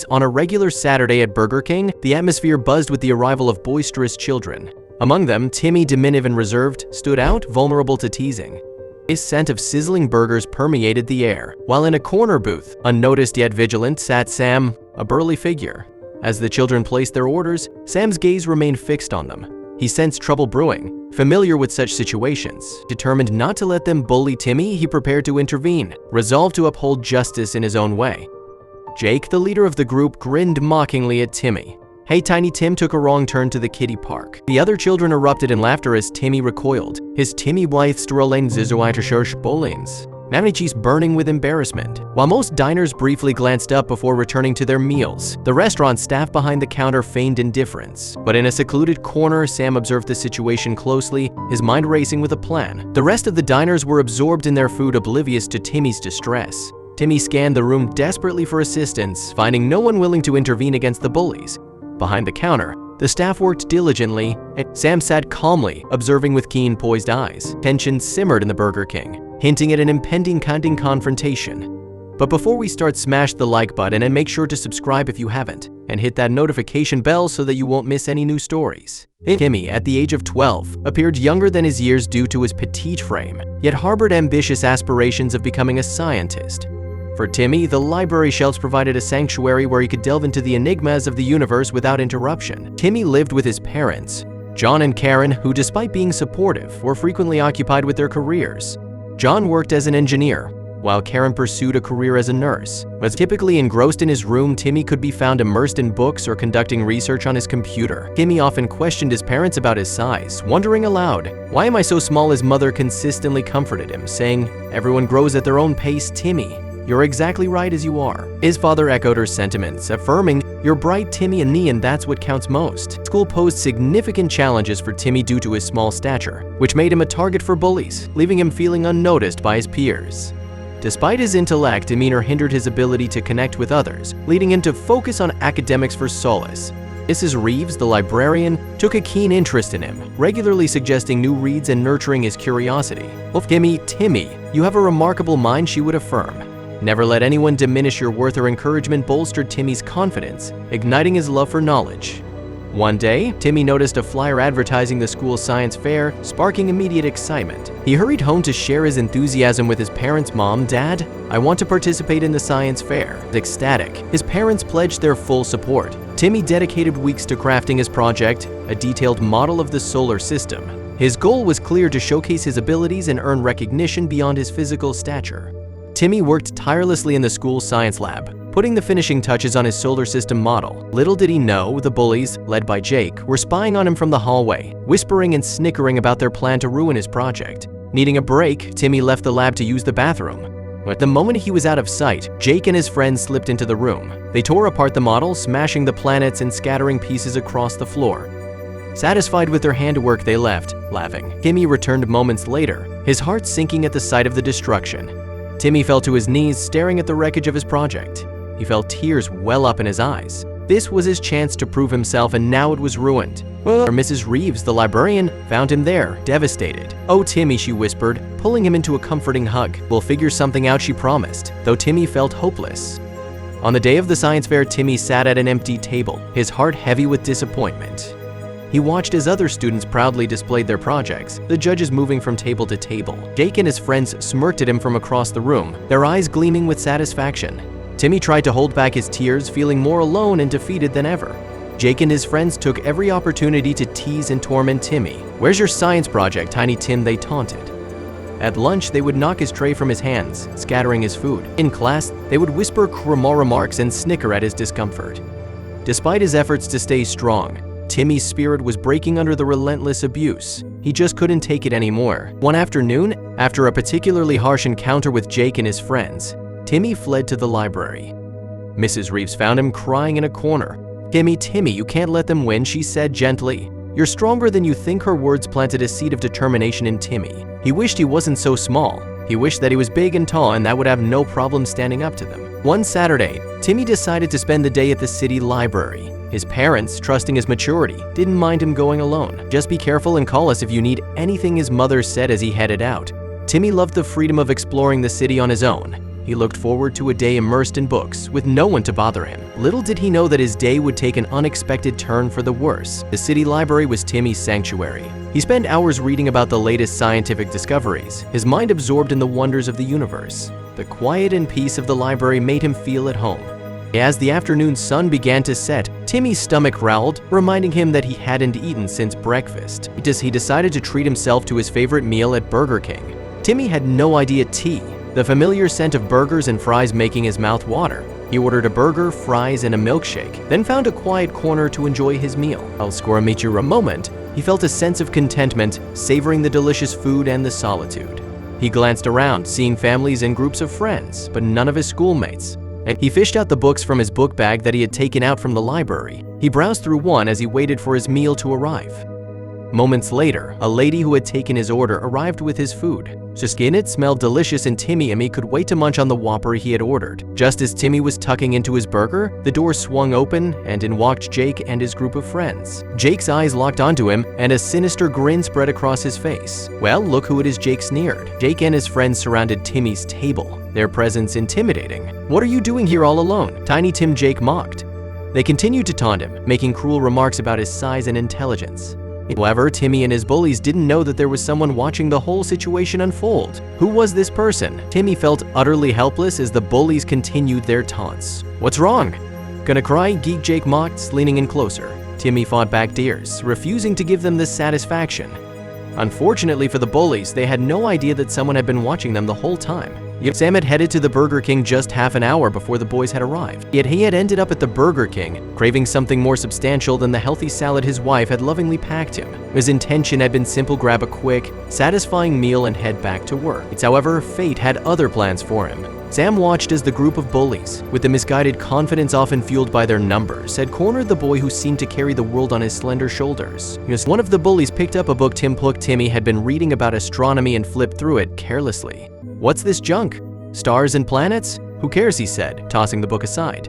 On a regular Saturday at Burger King, the atmosphere buzzed with the arrival of boisterous children. Among them, Timmy, diminutive and reserved, stood out, vulnerable to teasing. A scent of sizzling burgers permeated the air, while in a corner booth, unnoticed yet vigilant, sat Sam, a burly figure. As the children placed their orders, Sam's gaze remained fixed on them. He sensed trouble brewing. Familiar with such situations, determined not to let them bully Timmy, he prepared to intervene, resolved to uphold justice in his own way. Jake, the leader of the group, grinned mockingly at Timmy. Hey, Tiny Tim took a wrong turn to the kiddie park. The other children erupted in laughter as Timmy recoiled. His Timmy wife strollen zizoatershirsh bolins. Navnichis burning with embarrassment. While most diners briefly glanced up before returning to their meals, the restaurant staff behind the counter feigned indifference. But in a secluded corner, Sam observed the situation closely, his mind racing with a plan. The rest of the diners were absorbed in their food, oblivious to Timmy's distress. Timmy scanned the room desperately for assistance, finding no one willing to intervene against the bullies. Behind the counter, the staff worked diligently, and Sam sat calmly, observing with keen, poised eyes. Tension simmered in the Burger King, hinting at an impending confrontation. But before we start, smash the like button and make sure to subscribe if you haven't, and hit that notification bell so that you won't miss any new stories. Timmy, at the age of 12, appeared younger than his years due to his petite frame, yet harbored ambitious aspirations of becoming a scientist. For Timmy, the library shelves provided a sanctuary where he could delve into the enigmas of the universe without interruption. Timmy lived with his parents, John and Karen, who, despite being supportive, were frequently occupied with their careers. John worked as an engineer, while Karen pursued a career as a nurse. As typically engrossed in his room, Timmy could be found immersed in books or conducting research on his computer. Timmy often questioned his parents about his size, wondering aloud, "Why am I so small?" His mother consistently comforted him, saying, "Everyone grows at their own pace, Timmy. You're exactly right as you are." His father echoed her sentiments, affirming, "You're bright, Timmy, and that's what counts most." School posed significant challenges for Timmy due to his small stature, which made him a target for bullies, leaving him feeling unnoticed by his peers. Despite his intellect, demeanor hindered his ability to connect with others, leading him to focus on academics for solace. Mrs. Reeves, the librarian, took a keen interest in him, regularly suggesting new reads and nurturing his curiosity. "Well, Timmy, you have a remarkable mind," she would affirm. Never let anyone diminish your worth. Or encouragement bolstered Timmy's confidence, igniting his love for knowledge. One day, Timmy noticed a flyer advertising the school's science fair, sparking immediate excitement. He hurried home to share his enthusiasm with his parents. "Mom, Dad, I want to participate in the science fair." Ecstatic, his parents pledged their full support. Timmy dedicated weeks to crafting his project, a detailed model of the solar system. His goal was clear: to showcase his abilities and earn recognition beyond his physical stature. Timmy worked tirelessly in the school's science lab, putting the finishing touches on his solar system model. Little did he know, the bullies, led by Jake, were spying on him from the hallway, whispering and snickering about their plan to ruin his project. Needing a break, Timmy left the lab to use the bathroom. But the moment he was out of sight, Jake and his friends slipped into the room. They tore apart the model, smashing the planets and scattering pieces across the floor. Satisfied with their handiwork, they left, laughing. Timmy returned moments later, his heart sinking at the sight of the destruction. Timmy fell to his knees, staring at the wreckage of his project. He felt tears well up in his eyes. This was his chance to prove himself, and now it was ruined. Mrs. Reeves, the librarian, found him there, devastated. "Oh, Timmy," she whispered, pulling him into a comforting hug. "We'll figure something out," she promised, though Timmy felt hopeless. On the day of the science fair, Timmy sat at an empty table, his heart heavy with disappointment. He watched as other students proudly displayed their projects, the judges moving from table to table. Jake and his friends smirked at him from across the room, their eyes gleaming with satisfaction. Timmy tried to hold back his tears, feeling more alone and defeated than ever. Jake and his friends took every opportunity to tease and torment Timmy. "Where's your science project, Tiny Tim?" they taunted. At lunch, they would knock his tray from his hands, scattering his food. In class, they would whisper criminal remarks and snicker at his discomfort. Despite his efforts to stay strong, Timmy's spirit was breaking under the relentless abuse. He just couldn't take it anymore. One afternoon, after a particularly harsh encounter with Jake and his friends, Timmy fled to the library. Mrs. Reeves found him crying in a corner. Timmy, you can't let them win," she said gently. "You're stronger than you think." Her words planted a seed of determination in Timmy. He wished he wasn't so small. He wished that he was big and tall, and that would have no problem standing up to them. One Saturday, Timmy decided to spend the day at the city library. His parents, trusting his maturity, didn't mind him going alone. "Just be careful and call us if you need anything," his mother said as he headed out. Timmy loved the freedom of exploring the city on his own. He looked forward to a day immersed in books, with no one to bother him. Little did he know that his day would take an unexpected turn for the worse. The city library was Timmy's sanctuary. He spent hours reading about the latest scientific discoveries, his mind absorbed in the wonders of the universe. The quiet and peace of the library made him feel at home. As the afternoon sun began to set, Timmy's stomach growled, reminding him that he hadn't eaten since breakfast. He decided to treat himself to his favorite meal at Burger King. Timmy had no idea tea, the familiar scent of burgers and fries making his mouth water. He ordered a burger, fries, and a milkshake, then found a quiet corner to enjoy his meal. While squirming a moment, he felt a sense of contentment, savoring the delicious food and the solitude. He glanced around, seeing families and groups of friends, but none of his schoolmates. And he fished out the books from his book bag that he had taken out from the library. He browsed through one as he waited for his meal to arrive. Moments later, a lady who had taken his order arrived with his food. It smelled delicious and Timmy could wait to munch on the Whopper he had ordered. Just as Timmy was tucking into his burger, the door swung open and in walked Jake and his group of friends. Jake's eyes locked onto him and a sinister grin spread across his face. "Well, look who it is," Jake sneered. Jake and his friends surrounded Timmy's table, their presence intimidating. "What are you doing here all alone?" Tiny Tim Jake mocked. They continued to taunt him, making cruel remarks about his size and intelligence. However, Timmy and his bullies didn't know that there was someone watching the whole situation unfold. Who was this person? Timmy felt utterly helpless as the bullies continued their taunts. "What's wrong?" "Gonna cry?" Geek Jake mocked, leaning in closer. Timmy fought back tears, refusing to give them this satisfaction. Unfortunately for the bullies, they had no idea that someone had been watching them the whole time. Sam had headed to the Burger King just half an hour before the boys had arrived. Yet he had ended up at the Burger King, craving something more substantial than the healthy salad his wife had lovingly packed him. His intention had been simple: grab a quick, satisfying meal and head back to work. However, fate had other plans for him. Sam watched as the group of bullies, with the misguided confidence often fueled by their numbers, had cornered the boy who seemed to carry the world on his slender shoulders. One of the bullies picked up a book Timmy had been reading about astronomy and flipped through it carelessly. "What's this junk? Stars and planets? Who cares?" he said, tossing the book aside.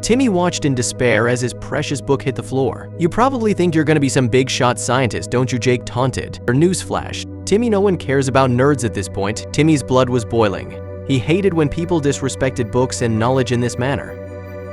Timmy watched in despair as his precious book hit the floor. "You probably think you're gonna be some big shot scientist, don't you?" Jake taunted. Newsflash: Timmy, no one cares about nerds at this point. Timmy's blood was boiling. He hated when people disrespected books and knowledge in this manner.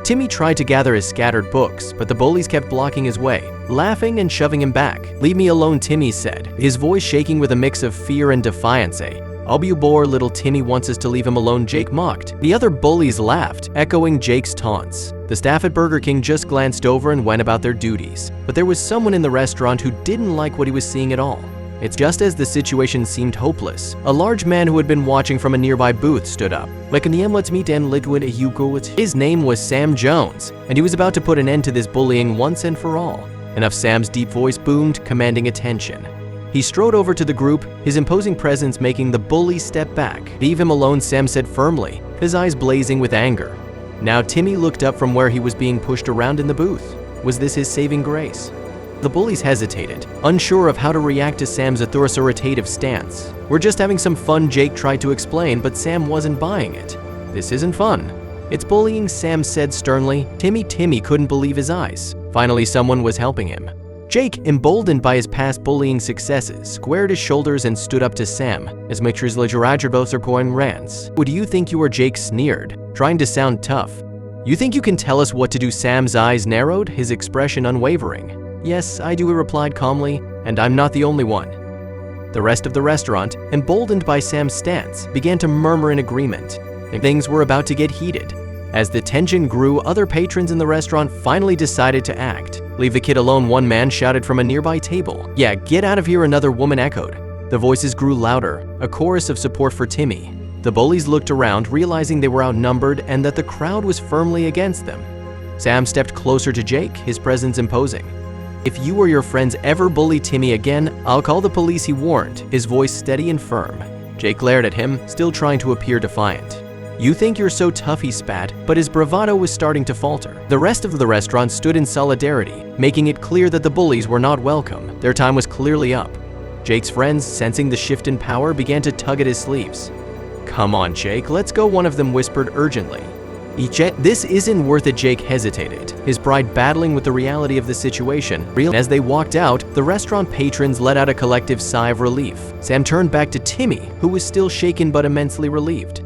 Timmy tried to gather his scattered books, but the bullies kept blocking his way, laughing and shoving him back. "Leave me alone," Timmy said, his voice shaking with a mix of fear and defiance. "I'll be bore, little Timmy wants us to leave him alone," Jake mocked. The other bullies laughed, echoing Jake's taunts. The staff at Burger King just glanced over and went about their duties, but there was someone in the restaurant who didn't like what he was seeing at all. It's just as the situation seemed hopeless, a large man who had been watching from a nearby booth stood up. Let's meet and liquid a Hugo. His name was Sam Jones, and he was about to put an end to this bullying once and for all. Enough, Sam's deep voice boomed, commanding attention. He strode over to the group, his imposing presence making the bully step back. "Leave him alone," Sam said firmly, his eyes blazing with anger. Now Timmy looked up from where he was being pushed around in the booth. Was this his saving grace? The bullies hesitated, unsure of how to react to Sam's authoritative stance. "We're just having some fun," Jake tried to explain, but Sam wasn't buying it. "This isn't fun. It's bullying," Sam said sternly. Timmy couldn't believe his eyes. Finally, someone was helping him. Jake, emboldened by his past bullying successes, squared his shoulders and stood up to Sam. "As mixtures legerajabos are going rants. What do you think you are?" Jake sneered, trying to sound tough. "You think you can tell us what to do?" Sam's eyes narrowed, his expression unwavering. "Yes, I do," he replied calmly, "and I'm not the only one." The rest of the restaurant, emboldened by Sam's stance, began to murmur in agreement. Things were about to get heated. As the tension grew, other patrons in the restaurant finally decided to act. "Leave the kid alone," one man shouted from a nearby table. "Yeah, get out of here," another woman echoed. The voices grew louder, a chorus of support for Timmy. The bullies looked around, realizing they were outnumbered and that the crowd was firmly against them. Sam stepped closer to Jake, his presence imposing. "If you or your friends ever bully Timmy again, I'll call the police," he warned, his voice steady and firm. Jake glared at him, still trying to appear defiant. "You think you're so tough," he spat, but his bravado was starting to falter. The rest of the restaurant stood in solidarity, making it clear that the bullies were not welcome. Their time was clearly up. Jake's friends, sensing the shift in power, began to tug at his sleeves. "Come on, Jake, let's go," one of them whispered urgently. "This isn't worth it," Jake hesitated, his pride battling with the reality of the situation. As they walked out, the restaurant patrons let out a collective sigh of relief. Sam turned back to Timmy, who was still shaken but immensely relieved.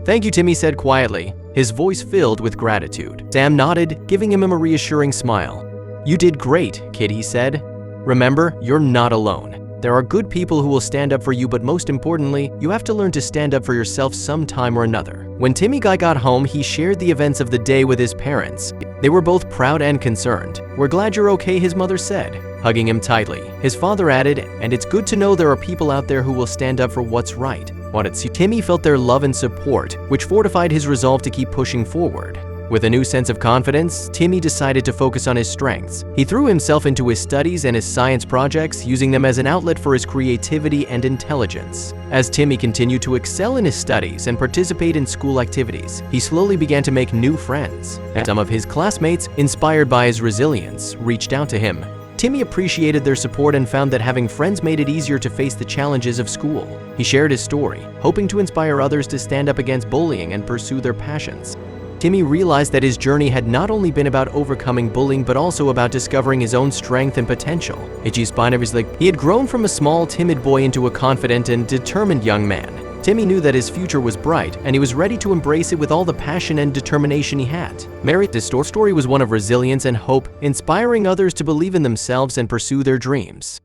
"Thank you," Timmy said quietly, his voice filled with gratitude. Sam nodded, giving him a reassuring smile. "You did great, kid," he said. "Remember, you're not alone. There are good people who will stand up for you, but most importantly, you have to learn to stand up for yourself sometime or another." When Timmy got home, he shared the events of the day with his parents. They were both proud and concerned. "We're glad you're okay," his mother said, hugging him tightly. His father added, "And it's good to know there are people out there who will stand up for what's right." Timmy felt their love and support, which fortified his resolve to keep pushing forward. With a new sense of confidence, Timmy decided to focus on his strengths. He threw himself into his studies and his science projects, using them as an outlet for his creativity and intelligence. As Timmy continued to excel in his studies and participate in school activities, he slowly began to make new friends. And some of his classmates, inspired by his resilience, reached out to him. Timmy appreciated their support and found that having friends made it easier to face the challenges of school. He shared his story, hoping to inspire others to stand up against bullying and pursue their passions. Timmy realized that his journey had not only been about overcoming bullying but also about discovering his own strength and potential. He had grown from a small, timid boy into a confident and determined young man. Timmy knew that his future was bright, and he was ready to embrace it with all the passion and determination he had. This story was one of resilience and hope, inspiring others to believe in themselves and pursue their dreams.